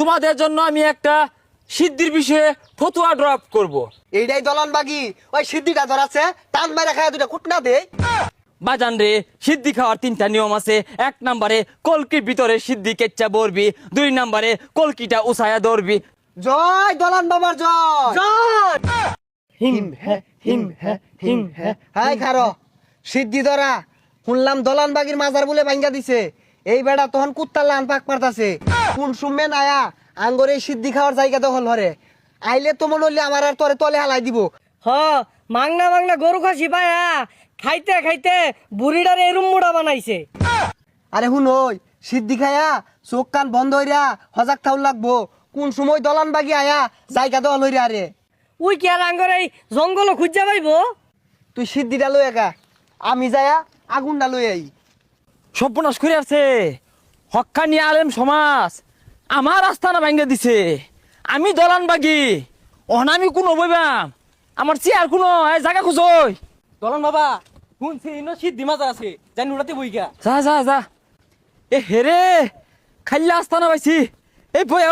তোমাদের জন্য আমি একটা সিদ্ধির বিষয়ে ফতুয়া ড্রপ করব। এইটাই দলন বাগি ওই সিদ্ধিটা ধরাছে টান মারা খায় দুটা কুটনা দে। বাজান রে, সিদ্ধি খাওয়ার 3টা নিয়ম আছে। 1 নম্বরে কলকির ভিতরে সিদ্ধি কেচ্চা বরবি, 2 নম্বরে কলকিটা উসায়া ধরবি। জয় দলন বাবার জয় জয় হিম হে হিম হে হিম হে। হাই খারো সিদ্ধি ধরা শুনলাম দলন বাগির মাজার বলে ভাঙ্গা দিছে। এই বেড়া তখন কুত্তার লান পাক মারতাছে কোন সুমে নায়া আঙ্গরে সিদ্ধি খাওয়ার জায়গা দখল হরে আইলে তো মনে হইলে আমার আর তোরে তলে হালাই দিব। হ মাংনা মাংনা গরু খাসি পায়া খাইতে খাইতে বুড়িটার এরুম মুড়া বানাইছে। আরে হুন ওই সিদ্ধি খায়া চোখ কান বন্ধ হইরা হজাক থাউল লাগবো কোন সময় দলান বাগি আয়া জায়গা দল হইরা। আরে উই কি আর আঙ্গর এই জঙ্গল খুঁজা পাইব? তুই সিদ্ধিটা লই একা আমি যায়া আগুনটা লই আই। সর্বনাশ করে আছে হক্কানি আলেম সমাজ আমার আস্থানা ভাঙ্গা দিছে। আমি দলান বাগি অনামি কোনো বইবাম আমার চেয়ার কোনো জায়গা খুঁজই। দলন বাবা শুনছি ইনো সিদ্ধি মাজার আছে জানি উড়াতে বইগা। যা যা যা এ হেরে খাইলা আস্থানা পাইছি। এই বই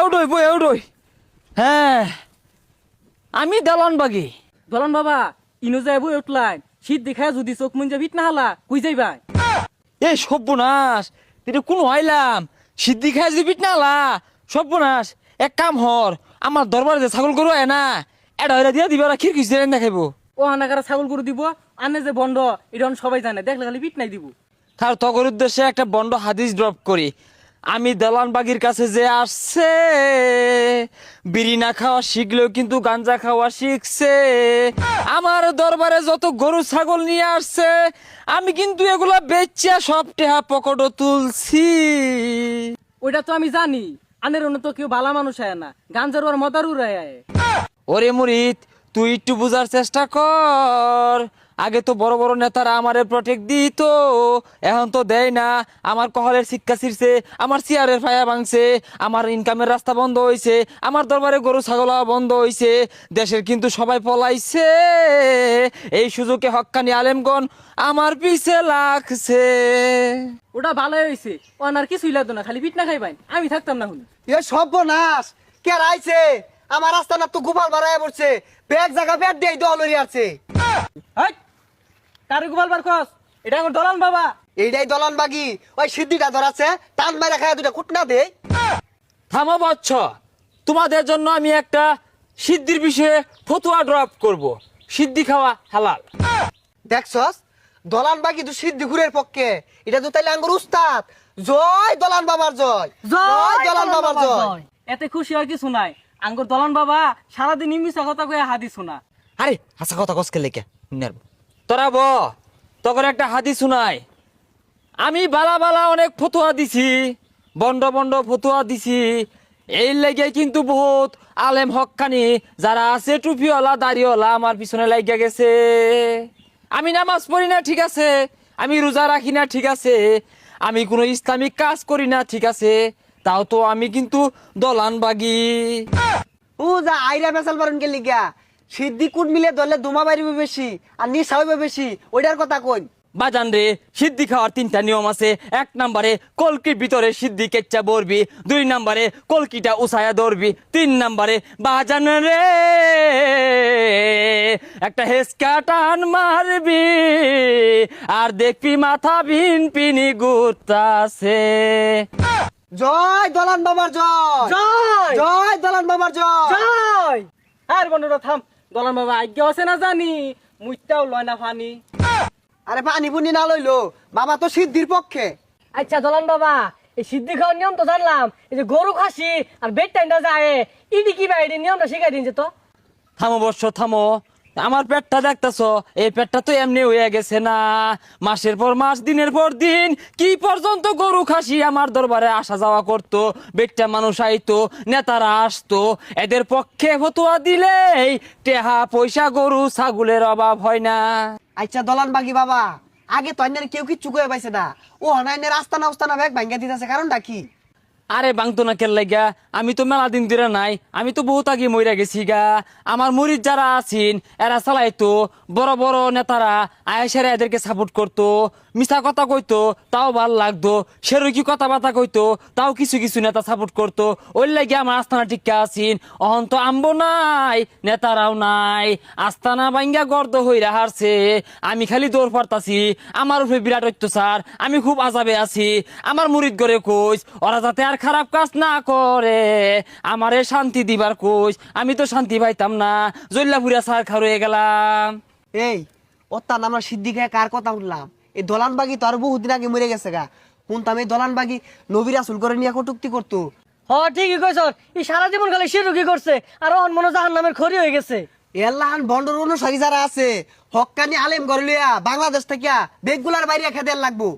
আউডই। হ্যাঁ আমি দলান বাগি। দলন বাবা ইনো যাই বই উঠলাই সিদ্ধি খায় যদি চোখ মুঞ্জা ভিট না হালা কুই যাইবাই। এই সর্বনাশ তুই কোনো আইলাম সিদ্ধি খাই যদি পিট নালা সর্বনাশ। এক কাম হর আমার দরবারে যে ছাগল গরু আয় না এটা হইরা দিয়া দিবা খিরকিস দিয়ে দেখাইবো। ও হানাকারা ছাগল গরু দিব আনে যে বন্ধ এটা সবাই জানে দেখলে খালি পিট নাই দিব। তার তগর উদ্দেশ্যে একটা বন্ড হাদিস ড্রপ করি। আমি দালান বাগির কাছে যে আসছে বিড়ি না খাওয়া শিখলেও কিন্তু গাঞ্জা খাওয়া শিখছে। আমার দরবারে যত গরু ছাগল নিয়ে আসছে আমি কিন্তু এগুলা বেচা সব টেহা পকেটও তুলছি। ওইটা তো আমি জানি আনের অন্য তো কেউ ভালা মানুষ আয় না গাঞ্জার ওর মদার উড়ায় আয়। ওরে মুরিদ তুই একটু বুঝার চেষ্টা কর। আগে তো বড় বড় নেতারা আমারে প্রটেক্ট দিত, এখন তো দেয় না। আমার কহলের শিক্ষা ছিড়ছে, আমার চেয়ারের ফায়া ভাঙছে, আমার ইনকামের রাস্তা বন্ধ হয়েছে, আমার দরবারে গরু ছাগল বন্ধ হয়েছে। দেশের কিন্তু সবাই পলাইছে। এই সুযোগে হক্কানি আলেমগণ আমার পিছে লাগছে। ওটা ভালোই হয়েছে ও আর কিছুই লাগতো না খালি পিট না খাইবাই আমি থাকতাম না হুন। এ সর্বনাশ কে রাইছে আমার রাস্তা না তো গোপাল বাড়ায় পড়ছে ব্যাগ জায়গা ব্যাগ দিয়ে দল হইরা আছে। কারে গোপাল বার খস এটা আমার দলান বাবা। এইটাই দলন বাগি ওই সিদ্ধিটা ধরাছে টান মারা খায় দুটা কুটনা দে। থামো বচ্চ, তোমাদের জন্য আমি একটা সিদ্ধির বিষয়ে ফতুয়া ড্রপ করব। সিদ্ধি খাওয়া হালাল। দেখছস দলান বাগি তো সিদ্ধি ঘুরের পক্ষে এটা তো তাইলে আঙ্গুর উস্তাদ। জয় দলান বাবার জয় জয় দলান বাবার জয়। এতে খুশি হয় কিছু নাই আঙ্গুর দলান বাবা সারাদিন মিশা কথা কয়ে হাদি শোনা। আরে হাসা কথা কসকে লেখা তোরা ব তখন একটা হাদিস শুনাই। আমি বালা বালা অনেক ফতুয়া দিছি, বন্ড বন্ড ফতুয়া দিছি। এই লেগে কিন্তু বহুত আলেম হক্কানি যারা আছে টুপিওয়ালা দাড়িওয়ালা আমার পিছনে লাগিয়া গেছে। আমি নামাজ পড়ি না ঠিক আছে, আমি রোজা রাখি না ঠিক আছে, আমি কোনো ইসলামিক কাজ করি না ঠিক আছে, তাও তো আমি কিন্তু দলান বাগি। ও যা আইরা বেসাল পারেন কে লিগা সিদ্ধি কুট মিলে ধরলে ধুমা বাড়িবে বেশি আর নিশা হইবে বেশি ওইটার কথা কই। বাজান রে, সিদ্ধি খাওয়ার 3টা নিয়ম আছে। 1 নম্বরে কলকির ভিতরে সিদ্ধি কেচ্চা বরবি, 2 নম্বরে কলকিটা উসায়া ধরবি, 3 নম্বরে বাজান রে একটা হেসকা টান মারবি আর দেখবি মাথা ভিন পিনি গুতাছে। জয় দলান বাবার জয় জয় জয় দলান বাবার জয়। জয় আর বন্ধুরা থাম দলান বাবা আজ্ঞা আছে না জানি মুইটাও লয় না ফানি। আরে পানি পুনি না লইলো বাবা তো সিদ্ধির পক্ষে। আচ্ছা দলান বাবা এই সিদ্ধি খাওয়ার নিয়ম তো জানলাম, এই যে গরু খাসি আর বেড টাইমটা যায় ইডি কি ভাই নিয়মটা শিখাই দিন যে তো। থামো বর্ষ থামো, আমার পেটটা দেখতেছ, এই পেটটা তো এমনি হয়ে গেছে না। মাসের পর মাস দিনের পর দিন কি পর্যন্ত গরু খাসি আমার দরবারে আসা যাওয়া করতো, বেটটা মানুষ আইতো, নেতারা আসতো। এদের পক্ষে ফতুয়া দিলেই টেহা পয়সা গরু ছাগলের অভাব হয় না। আচ্ছা দলান বাগি বাবা আগে তো আইনের কেউ কিচ্ছু কয়ে পাইছে না ও হনাইনের আস্তানা উস্তানা ব্যাগ ভাঙ্গা দিতেছে কারণটা কি? আরে বাংতো না কেল লাগা, আমি তো মেলা দিন ধরে নাই, আমি তো বহুত আগে মইরা গেছি গা। আমার মুরিদ যারা আছেন এরা চালাইতো, বড় বড় নেতারা আয়েসারে এদেরকে সাপোর্ট করতো, মিছা কথা কইতো তাও ভাল লাগতো, সেরকি কথাবার্তা কইতো তাও কিছু কিছু নেতা সাপোর্ট করতো। ওই লাগে আমার আস্তানা টিকা আছেন। অহন তো আম্বো নাই, নেতারাও নাই, আস্তানা বাইঙ্গা গর্দ হইরা হারছে, আমি খালি দৌড় পারতাছি। আমার উপরে বিরাট অত্যাচার, আমি খুব আজাবে আছি। আমার মুরিদ করে কইস ওরা যাতে আর খারাপ কাজ না করে, আমারে শান্তি দিবার কইস। আমি তো শান্তি পাইতাম না, জল্লাপুরিয়া সার খা রয়ে গেলাম। এই ওত্তান আমরা সিদ্দিকায় কার কথা শুনলাম? এই দলানবাগি তো আর বহুদিন আগে মরে গেছে গা। শুনতাম এই দলানবাগি নবী রাসূল করে নিয়ে কটুক্তি করতো। হ ঠিকই কইছ, এই সারা জীবন খালি শিরকি করছে আর অহন মনে জাহান নামের খড়ি হয়ে গেছে। এল্লাহান বন্ডর অনুসারী যারা আছে হক্কানি আলেম করে লিয়া বাংলাদেশ থেকে বেগগুলার বাইরে খেতে লাগবো।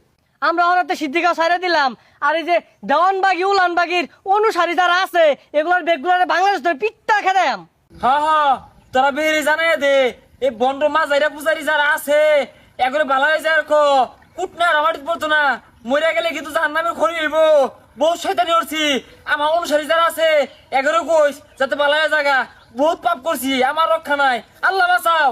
আমরা হরাতে সিদ্দিকা সাইরা দিলাম, আর এই যে দেওয়ানবাগি উলানবাগির অনুসারী যারা আছে এগুলার বেগগুলার বাংলাদেশ ধরে পিঠটা খেদাম। হ্যাঁ হ্যাঁ, তোরা বেরিয়ে জানাই দে, এই বন্ড মাজাইরা পূজারি যারা আছে এগুলো ভালো হয়ে যায়। কুটনা আমার পড়তো না, মরে গেলে কিন্তু জাহান নামে খড়ি হইব। বহুত শয়তানি করছি, আমার অনুসারী যারা আছে এগুলো কইস যাতে ভালো হয়ে জায়গা। বহুত পাপ করছি, আমার রক্ষা নাই, আল্লাহ বাঁচাও।